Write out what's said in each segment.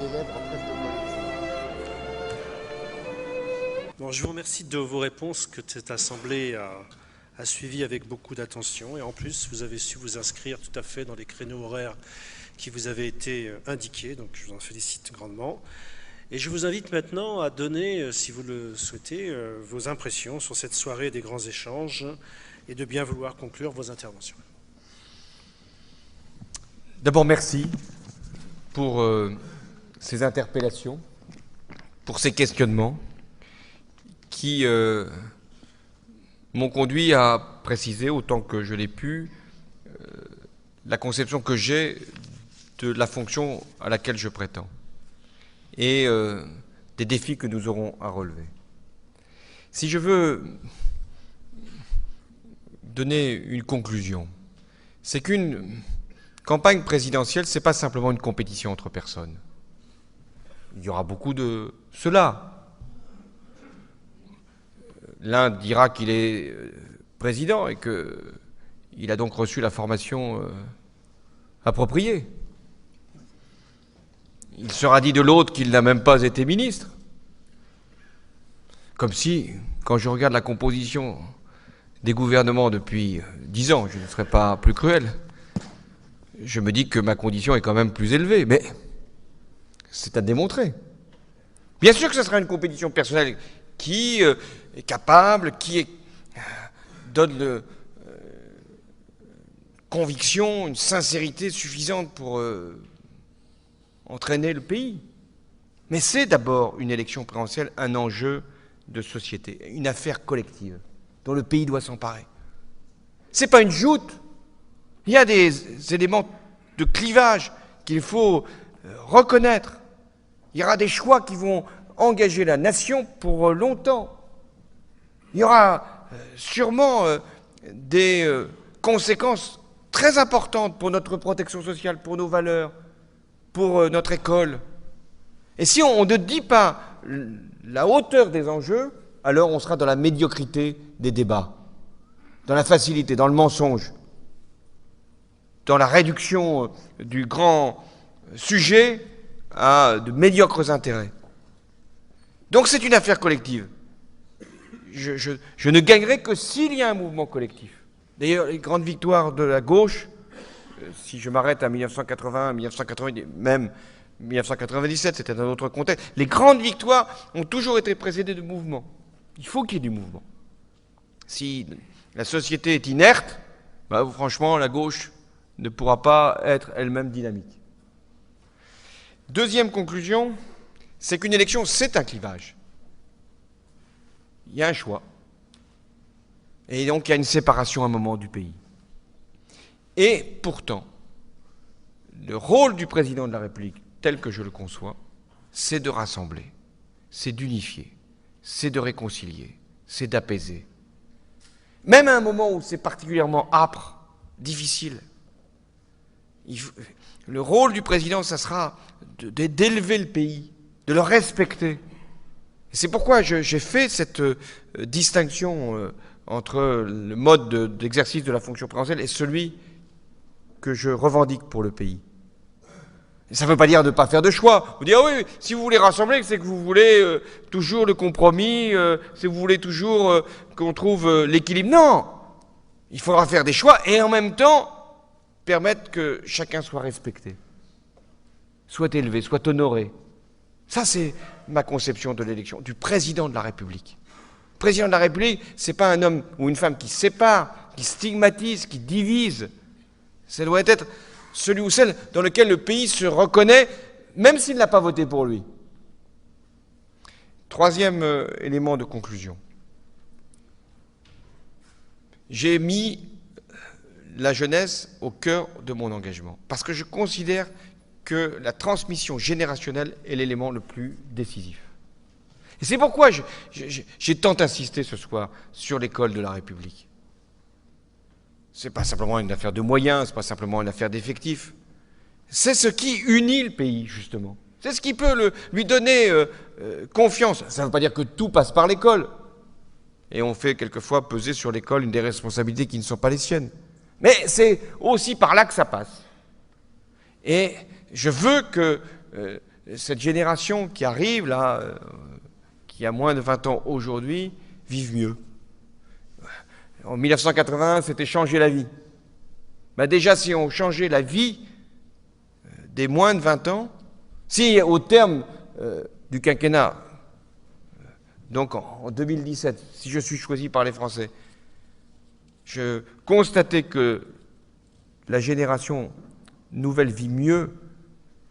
d'élèves en classe de collège. Bon, je vous remercie de vos réponses que cette assemblée a suivies avec beaucoup d'attention. Et en plus, vous avez su vous inscrire tout à fait dans les créneaux horaires qui vous avaient été indiqués. Donc je vous en félicite grandement. Et je vous invite maintenant à donner, si vous le souhaitez, vos impressions sur cette soirée des grands échanges et de bien vouloir conclure vos interventions. D'abord, merci pour ces interpellations, pour ces questionnements qui m'ont conduit à préciser, autant que je l'ai pu, la conception que j'ai de la fonction à laquelle je prétends et des défis que nous aurons à relever. Si je veux donner une conclusion, c'est qu'une campagne présidentielle, ce n'est pas simplement une compétition entre personnes. Il y aura beaucoup de cela. L'un dira qu'il est président et qu'il a donc reçu la formation appropriée. Il sera dit de l'autre qu'il n'a même pas été ministre. Comme si, quand je regarde la composition des gouvernements depuis 10 ans, je ne serais pas plus cruel, je me dis que ma condition est quand même plus élevée, mais c'est à démontrer. Bien sûr que ce sera une compétition personnelle qui est capable, donne conviction, une sincérité suffisante pour entraîner le pays. Mais c'est d'abord une élection présidentielle, un enjeu de société, une affaire collective dont le pays doit s'emparer. Ce n'est pas une joute. Il y a des éléments de clivage qu'il faut reconnaître. Il y aura des choix qui vont engager la nation pour longtemps. Il y aura sûrement des conséquences très importantes pour notre protection sociale, pour nos valeurs, pour notre école. Et si on ne dit pas la hauteur des enjeux, alors on sera dans la médiocrité des débats, dans la facilité, dans le mensonge, dans la réduction du grand sujet à de médiocres intérêts. Donc c'est une affaire collective. Je ne gagnerai que s'il y a un mouvement collectif. D'ailleurs, les grandes victoires de la gauche, si je m'arrête à 1980, 1990, même 1997, c'était un autre contexte, les grandes victoires ont toujours été précédées de mouvements. Il faut qu'il y ait du mouvement. Si la société est inerte, franchement, la gauche ne pourra pas être elle-même dynamique. Deuxième conclusion, c'est qu'une élection, c'est un clivage. Il y a un choix. Et donc, il y a une séparation à un moment du pays. Et pourtant, le rôle du président de la République, tel que je le conçois, c'est de rassembler, c'est d'unifier, c'est de réconcilier, c'est d'apaiser. Même à un moment où c'est particulièrement âpre, difficile, le rôle du président, ça sera d'élever le pays, de le respecter. Et c'est pourquoi j'ai fait cette distinction entre le mode d'exercice de la fonction présidentielle et celui que je revendique pour le pays. Et ça ne veut pas dire de ne pas faire de choix. Vous dire, oui, si vous voulez rassembler, c'est que vous voulez toujours le compromis, si vous voulez toujours qu'on trouve l'équilibre. Non! Il faudra faire des choix et en même temps permettre que chacun soit respecté, soit élevé, soit honoré. Ça, c'est ma conception de l'élection, du président de la République. Le président de la République, ce n'est pas un homme ou une femme qui sépare, qui stigmatise, qui divise. Ça doit être celui ou celle dans lequel le pays se reconnaît, même s'il n'a pas voté pour lui. Troisième élément de conclusion. J'ai mis la jeunesse au cœur de mon engagement, parce que je considère que la transmission générationnelle est l'élément le plus décisif. Et c'est pourquoi j'ai tant insisté ce soir sur l'école de la République. Ce n'est pas simplement une affaire de moyens, ce n'est pas simplement une affaire d'effectifs. C'est ce qui unit le pays, justement. C'est ce qui peut lui donner confiance. Ça ne veut pas dire que tout passe par l'école. Et on fait quelquefois peser sur l'école une des responsabilités qui ne sont pas les siennes. Mais c'est aussi par là que ça passe. Et je veux que cette génération qui arrive là, qui a moins de 20 ans aujourd'hui, vive mieux. En 1980, c'était changer la vie. Ben déjà, si on changeait la vie des moins de 20 ans, si au terme du quinquennat, donc en 2017, si je suis choisi par les Français, je constatais que la génération nouvelle vit mieux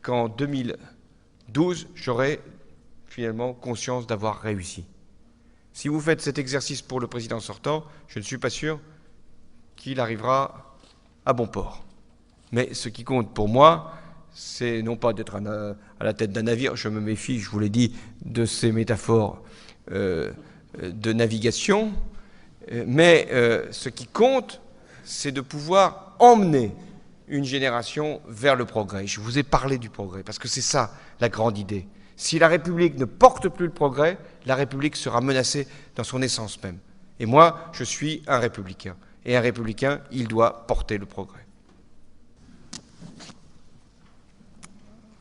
qu'en 2012, j'aurais finalement conscience d'avoir réussi. Si vous faites cet exercice pour le président sortant, je ne suis pas sûr qu'il arrivera à bon port. Mais ce qui compte pour moi, c'est non pas d'être à la tête d'un navire, je me méfie, je vous l'ai dit, de ces métaphores de navigation, mais ce qui compte, c'est de pouvoir emmener une génération vers le progrès. Je vous ai parlé du progrès, parce que c'est ça la grande idée. Si la République ne porte plus le progrès, la République sera menacée dans son essence même. Et moi, je suis un républicain. Et un républicain, il doit porter le progrès.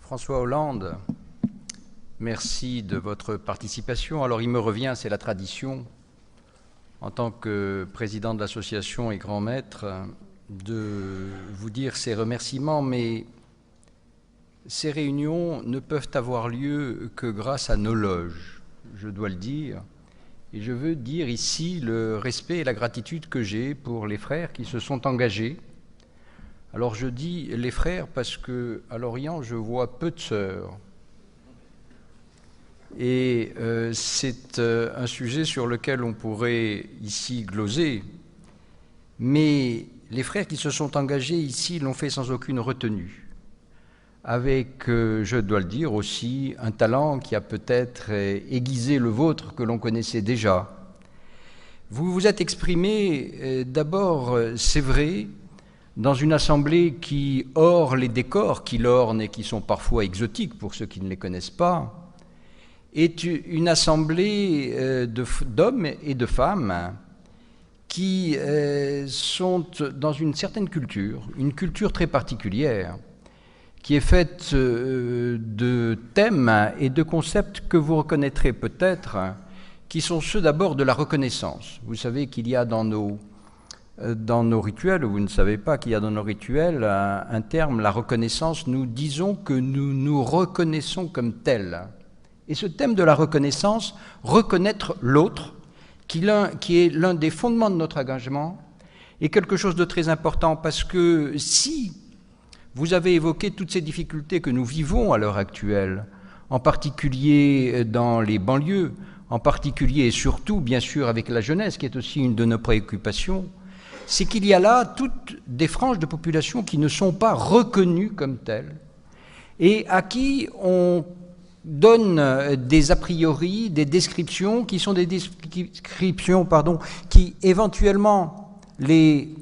François Hollande, merci de votre participation. Alors il me revient, c'est la tradition, en tant que président de l'association et grand maître, de vous dire ces remerciements, mais ces réunions ne peuvent avoir lieu que grâce à nos loges, je dois le dire. Et je veux dire ici le respect et la gratitude que j'ai pour les frères qui se sont engagés. Alors je dis les frères parce qu'à Lorient, je vois peu de sœurs. Et c'est un sujet sur lequel on pourrait ici gloser. Mais les frères qui se sont engagés ici l'ont fait sans aucune retenue, avec, je dois le dire aussi, un talent qui a peut-être aiguisé le vôtre que l'on connaissait déjà. Vous vous êtes exprimé d'abord, c'est vrai, dans une assemblée qui, hors les décors qui l'ornent et qui sont parfois exotiques pour ceux qui ne les connaissent pas, est une assemblée d'hommes et de femmes qui sont dans une certaine culture, une culture très particulière, qui est faite de thèmes et de concepts que vous reconnaîtrez peut-être, qui sont ceux d'abord de la reconnaissance. Vous savez qu'il y a dans nos rituels, ou vous ne savez pas qu'il y a dans nos rituels un terme, la reconnaissance. Nous disons que nous nous reconnaissons comme tels. Et ce thème de la reconnaissance, reconnaître l'autre, qui est l'un des fondements de notre engagement, est quelque chose de très important, parce que si vous avez évoqué toutes ces difficultés que nous vivons à l'heure actuelle, en particulier dans les banlieues, en particulier et surtout, bien sûr, avec la jeunesse, qui est aussi une de nos préoccupations, c'est qu'il y a là toutes des franges de population qui ne sont pas reconnues comme telles et à qui on donne des a priori, des descriptions qui sont des descriptions, qui éventuellement les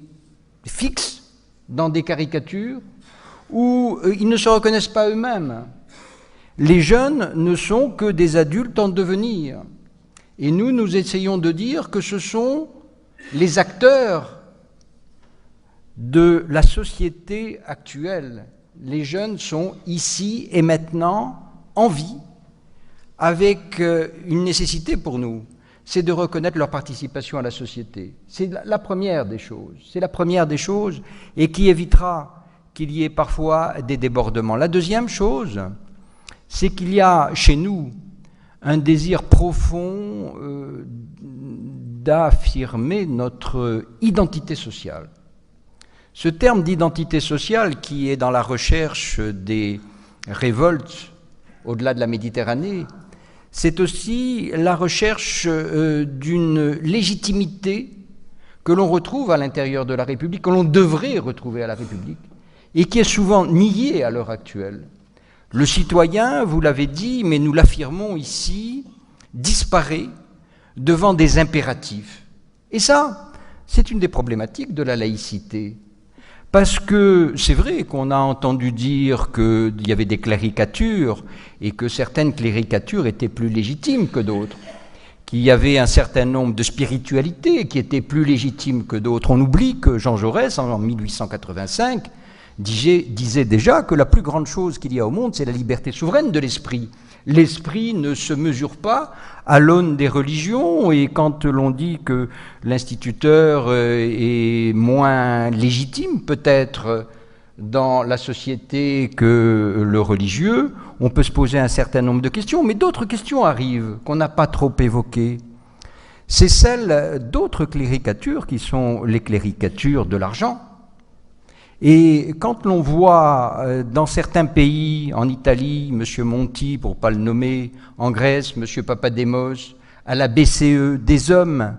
fixent dans des caricatures où ils ne se reconnaissent pas eux-mêmes. Les jeunes ne sont que des adultes en devenir. Et nous essayons de dire que ce sont les acteurs de la société actuelle. Les jeunes sont ici et maintenant en vie, avec une nécessité pour nous, c'est de reconnaître leur participation à la société. C'est la première des choses. C'est la première des choses et qui évitera qu'il y ait parfois des débordements. La deuxième chose, c'est qu'il y a chez nous un désir profond d'affirmer notre identité sociale. Ce terme d'identité sociale qui est dans la recherche des révoltes au-delà de la Méditerranée, c'est aussi la recherche d'une légitimité que l'on retrouve à l'intérieur de la République, que l'on devrait retrouver à la République, et qui est souvent niée à l'heure actuelle. Le citoyen, vous l'avez dit, mais nous l'affirmons ici, disparaît devant des impératifs. Et ça, c'est une des problématiques de la laïcité. Parce que c'est vrai qu'on a entendu dire qu'il y avait des cléricatures et que certaines cléricatures étaient plus légitimes que d'autres, qu'il y avait un certain nombre de spiritualités qui étaient plus légitimes que d'autres. On oublie que Jean Jaurès, en 1885, disait déjà que la plus grande chose qu'il y a au monde, c'est la liberté souveraine de l'esprit. L'esprit ne se mesure pas à l'aune des religions, et quand l'on dit que l'instituteur est moins légitime peut-être dans la société que le religieux, on peut se poser un certain nombre de questions, mais d'autres questions arrivent qu'on n'a pas trop évoquées. C'est celle d'autres cléricatures qui sont les cléricatures de l'argent. Et quand l'on voit dans certains pays, en Italie, M. Monti, pour ne pas le nommer, en Grèce, M. Papademos, à la BCE, des hommes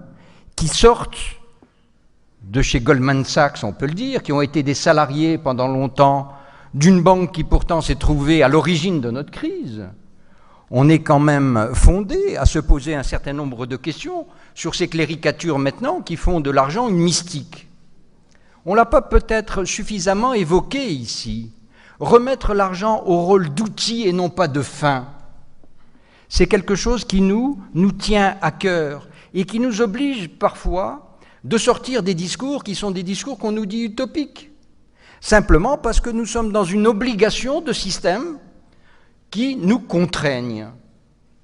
qui sortent de chez Goldman Sachs, on peut le dire, qui ont été des salariés pendant longtemps d'une banque qui pourtant s'est trouvée à l'origine de notre crise, on est quand même fondé à se poser un certain nombre de questions sur ces cléricatures maintenant qui font de l'argent une mystique. On ne l'a pas peut-être suffisamment évoqué ici. Remettre l'argent au rôle d'outil et non pas de fin, c'est quelque chose qui nous tient à cœur et qui nous oblige parfois de sortir des discours qui sont des discours qu'on nous dit utopiques, simplement parce que nous sommes dans une obligation de système qui nous contraignent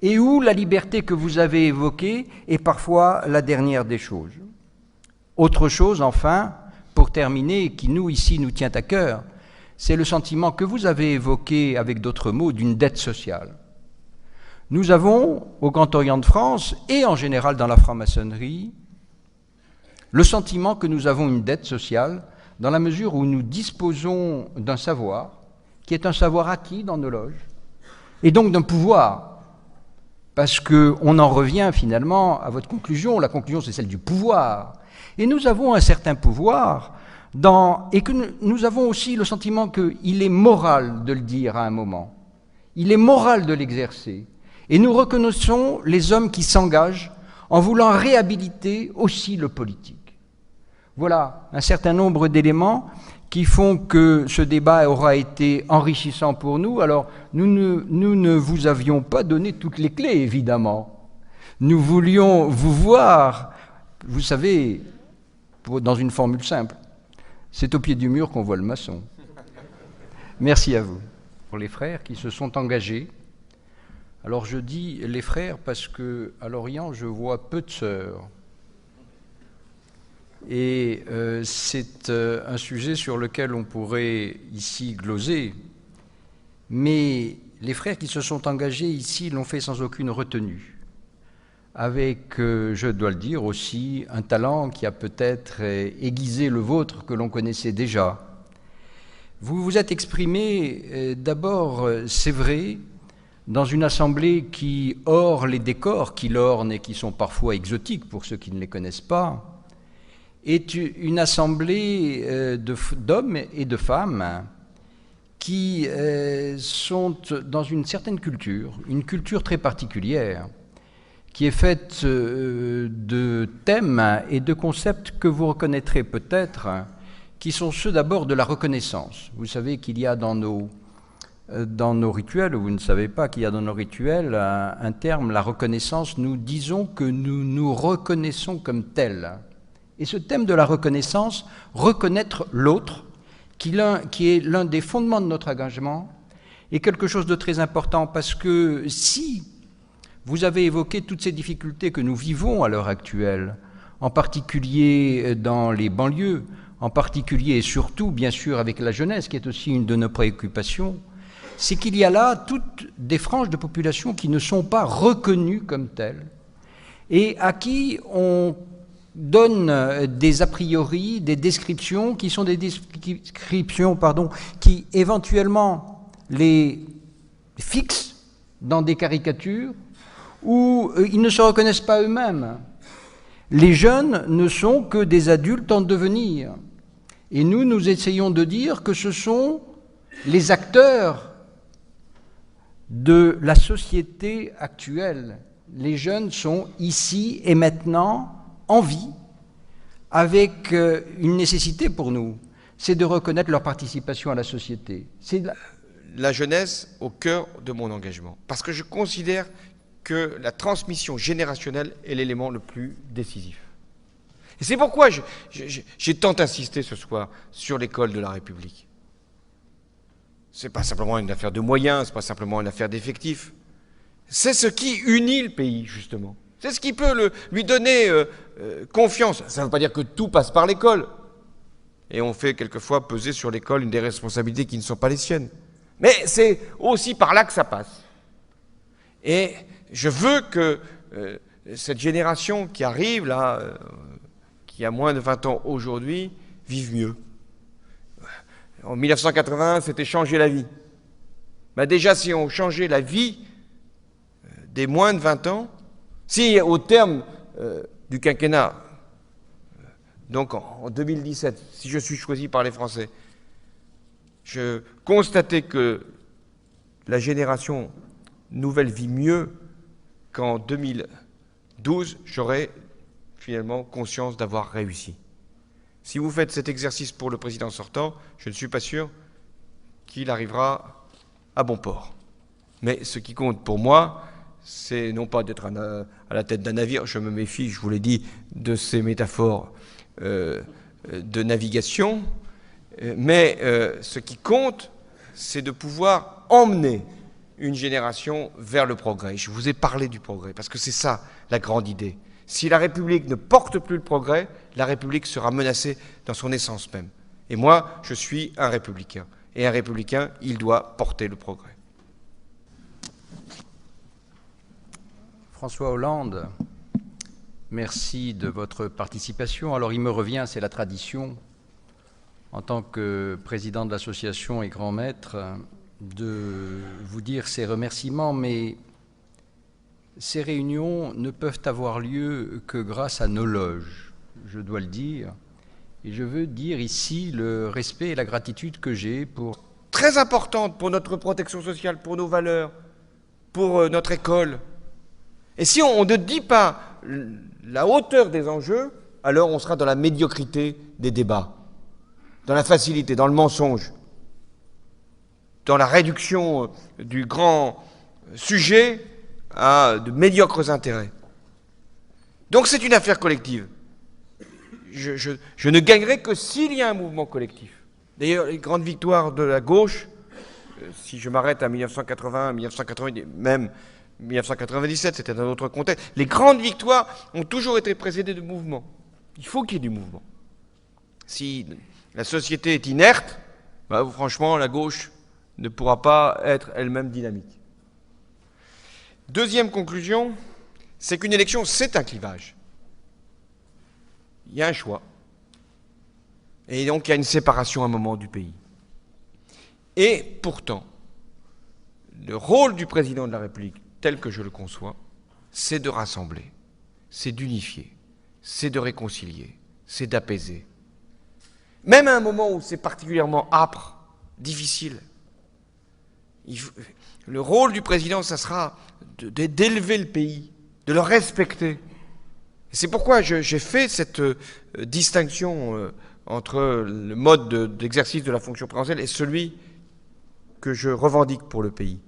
et où la liberté que vous avez évoquée est parfois la dernière des choses. Autre chose, enfin, pour terminer, qui nous, ici, nous tient à cœur, c'est le sentiment que vous avez évoqué avec d'autres mots d'une dette sociale. Nous avons, au Grand Orient de France, et en général dans la franc-maçonnerie, le sentiment que nous avons une dette sociale dans la mesure où nous disposons d'un savoir, qui est un savoir acquis dans nos loges, et donc d'un pouvoir, parce qu'on en revient finalement à votre conclusion, la conclusion c'est celle du pouvoir. Et nous avons un certain pouvoir, et que nous avons aussi le sentiment qu'il est moral de le dire à un moment. Il est moral de l'exercer. Et nous reconnaissons les hommes qui s'engagent en voulant réhabiliter aussi le politique. Voilà un certain nombre d'éléments qui font que ce débat aura été enrichissant pour nous. Alors, nous ne vous avions pas donné toutes les clés, évidemment. Nous voulions vous voir, vous savez, dans une formule simple, c'est au pied du mur qu'on voit le maçon. Merci à vous. Pour les frères qui se sont engagés, alors je dis les frères parce qu'à Lorient, je vois peu de sœurs. Et c'est un sujet sur lequel on pourrait ici gloser, mais les frères qui se sont engagés ici l'ont fait sans aucune retenue, avec, je dois le dire aussi, un talent qui a peut-être aiguisé le vôtre que l'on connaissait déjà. Vous vous êtes exprimé d'abord, c'est vrai, dans une assemblée qui, hors les décors qui l'ornent et qui sont parfois exotiques pour ceux qui ne les connaissent pas, est une assemblée d'hommes et de femmes qui sont dans une certaine culture, une culture très particulière, qui est faite de thèmes et de concepts que vous reconnaîtrez peut-être, qui sont ceux d'abord de la reconnaissance. Vous savez qu'il y a dans nos rituels, ou vous ne savez pas qu'il y a dans nos rituels un terme, la reconnaissance. Nous disons que nous nous reconnaissons comme tels. Et ce thème de la reconnaissance, reconnaître l'autre, qui est l'un des fondements de notre engagement, est quelque chose de très important parce que si vous avez évoqué toutes ces difficultés que nous vivons à l'heure actuelle, en particulier dans les banlieues, en particulier et surtout, bien sûr, avec la jeunesse, qui est aussi une de nos préoccupations, c'est qu'il y a là toutes des franges de population qui ne sont pas reconnues comme telles et à qui on donne des a priori, des descriptions qui sont des descriptions qui éventuellement les fixent dans des caricatures où ils ne se reconnaissent pas eux-mêmes. Les jeunes ne sont que des adultes en devenir. Et nous essayons de dire que ce sont les acteurs de la société actuelle. Les jeunes sont ici et maintenant en vie, avec une nécessité pour nous, c'est de reconnaître leur participation à la société. C'est la jeunesse au cœur de mon engagement, parce que je considère que la transmission générationnelle est l'élément le plus décisif. Et c'est pourquoi j'ai tant insisté ce soir sur l'école de la République. c'est pas simplement une affaire de moyens, c'est pas simplement une affaire d'effectifs. C'est ce qui unit le pays, justement. C'est ce qui peut lui donner confiance. Ça ne veut pas dire que tout passe par l'école. Et on fait quelquefois peser sur l'école une des responsabilités qui ne sont pas les siennes. Mais c'est aussi par là que ça passe. Et je veux que cette génération qui arrive, là, qui a moins de 20 ans aujourd'hui, vive mieux. En 1981, c'était changer la vie. Ben déjà, si on changeait la vie des moins de 20 ans, si au terme du quinquennat, donc en 2017, si je suis choisi par les Français, je constatais que la génération nouvelle vit mieux qu'en 2012, j'aurais finalement conscience d'avoir réussi. Si vous faites cet exercice pour le président sortant, je ne suis pas sûr qu'il arrivera à bon port. Mais ce qui compte pour moi, c'est non pas d'être à la tête d'un navire, je me méfie, je vous l'ai dit, de ces métaphores de navigation, mais ce qui compte, c'est de pouvoir emmener une génération vers le progrès. Je vous ai parlé du progrès, parce que c'est ça la grande idée. Si la République ne porte plus le progrès, la République sera menacée dans son essence même. Et moi, je suis un républicain. Et un républicain, il doit porter le progrès. François Hollande, merci de votre participation. Alors il me revient, c'est la tradition, en tant que président de l'association et grand maître, de vous dire ces remerciements, mais ces réunions ne peuvent avoir lieu que grâce à nos loges, je dois le dire. Et je veux dire ici le respect et la gratitude que j'ai pour... Très importante pour notre protection sociale, pour nos valeurs, pour notre école. Et si on ne dit pas la hauteur des enjeux, alors on sera dans la médiocrité des débats, dans la facilité, dans le mensonge, dans la réduction du grand sujet à de médiocres intérêts. Donc c'est une affaire collective. Je ne gagnerai que s'il y a un mouvement collectif. D'ailleurs, les grandes victoires de la gauche, si je m'arrête à 1980, 1990, même 1997, c'était un autre contexte, les grandes victoires ont toujours été précédées de mouvements. Il faut qu'il y ait du mouvement. Si la société est inerte, bah, franchement, la gauche ne pourra pas être elle-même dynamique. Deuxième conclusion, c'est qu'une élection, c'est un clivage. Il y a un choix. Et donc, il y a une séparation à un moment du pays. Et pourtant, le rôle du président de la République, tel que je le conçois, c'est de rassembler, c'est d'unifier, c'est de réconcilier, c'est d'apaiser. Même à un moment où c'est particulièrement âpre, difficile, le rôle du président, ça sera d'élever le pays, de le respecter. Et c'est pourquoi j'ai fait cette distinction entre le mode d'exercice de la fonction présidentielle et celui que je revendique pour le pays.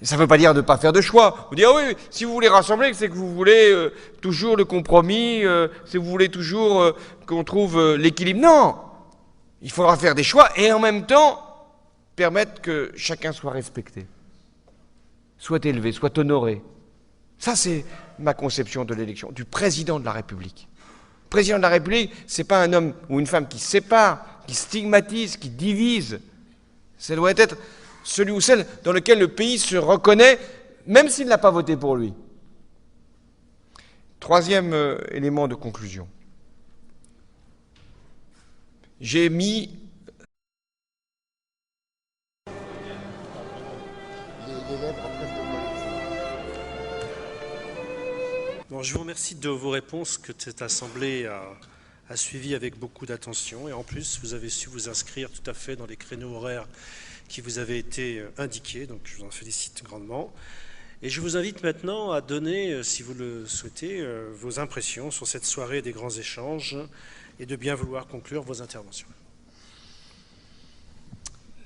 Et ça ne veut pas dire de ne pas faire de choix. Vous dire, ah oui, si vous voulez rassembler, c'est que vous voulez toujours le compromis, si vous voulez toujours qu'on trouve l'équilibre. Non! Il faudra faire des choix et en même temps permettre que chacun soit respecté, soit élevé, soit honoré. Ça, c'est ma conception de l'élection, du président de la République. Le président de la République, ce n'est pas un homme ou une femme qui sépare, qui stigmatise, qui divise. Ça doit être celui ou celle dans lequel le pays se reconnaît, même s'il n'a pas voté pour lui. Troisième élément de conclusion. J'ai mis... Les lèvres en presque Bon, je vous remercie de vos réponses que cette Assemblée a suivies avec beaucoup d'attention. Et en plus, vous avez su vous inscrire tout à fait dans les créneaux horaires qui vous avaient été indiqués. Donc, je vous en félicite grandement. Et je vous invite maintenant à donner, si vous le souhaitez, vos impressions sur cette soirée des grands échanges et de bien vouloir conclure vos interventions.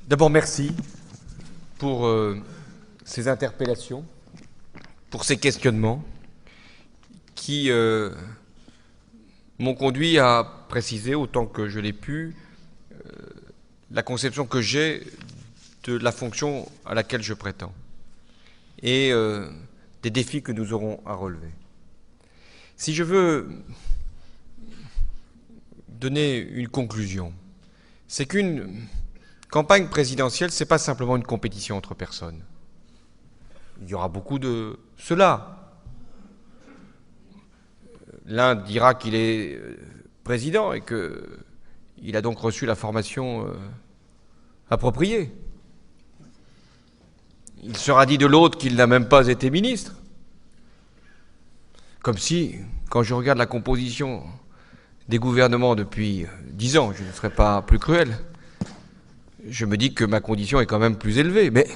D'abord, merci pour ces interpellations, pour ces questionnements qui m'ont conduit à préciser, autant que je l'ai pu, la conception que j'ai de la fonction à laquelle je prétends et des défis que nous aurons à relever. Si je veux donner une conclusion, c'est qu'une campagne présidentielle, ce n'est pas simplement une compétition entre personnes. Il y aura beaucoup de cela. L'un dira qu'il est président et qu'il a donc reçu la formation appropriée. Il sera dit de l'autre qu'il n'a même pas été ministre. Comme si, quand je regarde la composition des gouvernements depuis 10 ans, je ne serais pas plus cruel, je me dis que ma condition est quand même plus élevée. Mais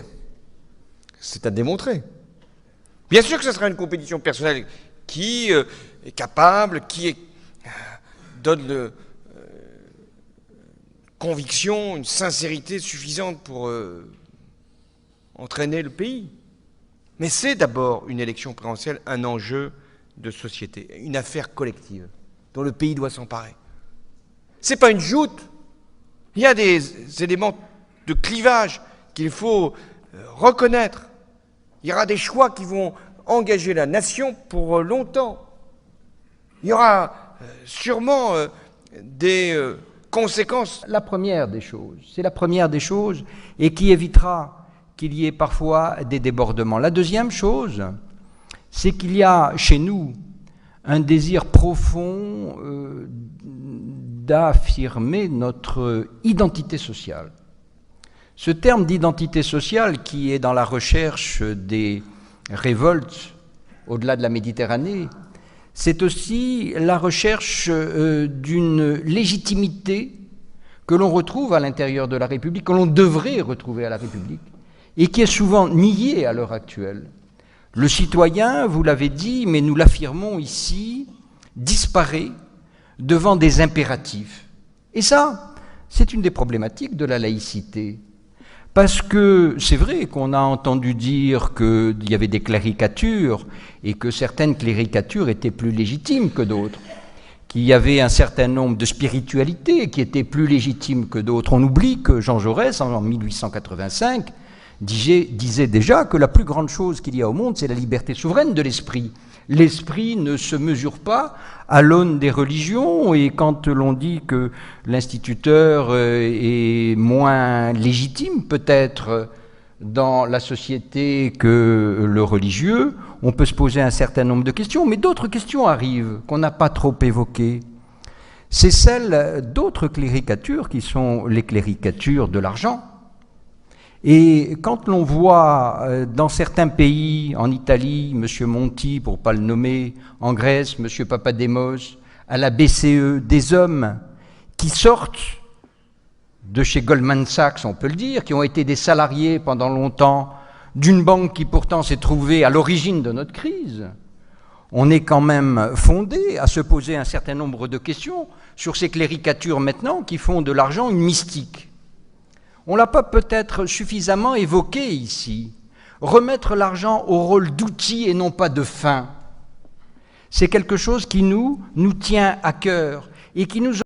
c'est à démontrer. Bien sûr que ce sera une compétition personnelle qui est capable, donne conviction, une sincérité suffisante pour entraîner le pays. Mais c'est d'abord une élection présidentielle, un enjeu de société, une affaire collective dont le pays doit s'emparer. C'est pas une joute. Il y a des éléments de clivage qu'il faut reconnaître. Il y aura des choix qui vont engager la nation pour longtemps. Il y aura sûrement des conséquences. La première des choses, c'est la première des choses et qui évitera qu'il y ait parfois des débordements. La deuxième chose, c'est qu'il y a chez nous un désir profond d'affirmer notre identité sociale. Ce terme d'identité sociale qui est dans la recherche des révoltes au-delà de la Méditerranée, c'est aussi la recherche d'une légitimité que l'on retrouve à l'intérieur de la République, que l'on devrait retrouver à la République, et qui est souvent niée à l'heure actuelle. Le citoyen, vous l'avez dit, mais nous l'affirmons ici, disparaît devant des impératifs. Et ça, c'est une des problématiques de la laïcité. Parce que c'est vrai qu'on a entendu dire qu'il y avait des cléricatures et que certaines cléricatures étaient plus légitimes que d'autres, qu'il y avait un certain nombre de spiritualités qui étaient plus légitimes que d'autres. On oublie que Jean Jaurès, en 1885, disait déjà que la plus grande chose qu'il y a au monde, c'est la liberté souveraine de l'esprit. L'esprit ne se mesure pas à l'aune des religions, et quand l'on dit que l'instituteur est moins légitime peut-être dans la société que le religieux, on peut se poser un certain nombre de questions, mais d'autres questions arrivent qu'on n'a pas trop évoquées. C'est celles d'autres cléricatures qui sont les cléricatures de l'argent. Et quand l'on voit dans certains pays, en Italie, M. Monti, pour ne pas le nommer, en Grèce, M. Papademos, à la BCE, des hommes qui sortent de chez Goldman Sachs, on peut le dire, qui ont été des salariés pendant longtemps d'une banque qui pourtant s'est trouvée à l'origine de notre crise, on est quand même fondé à se poser un certain nombre de questions sur ces cléricatures maintenant qui font de l'argent une mystique. On ne l'a pas peut-être suffisamment évoqué ici. Remettre l'argent au rôle d'outil et non pas de fin, c'est quelque chose qui nous tient à cœur et qui nous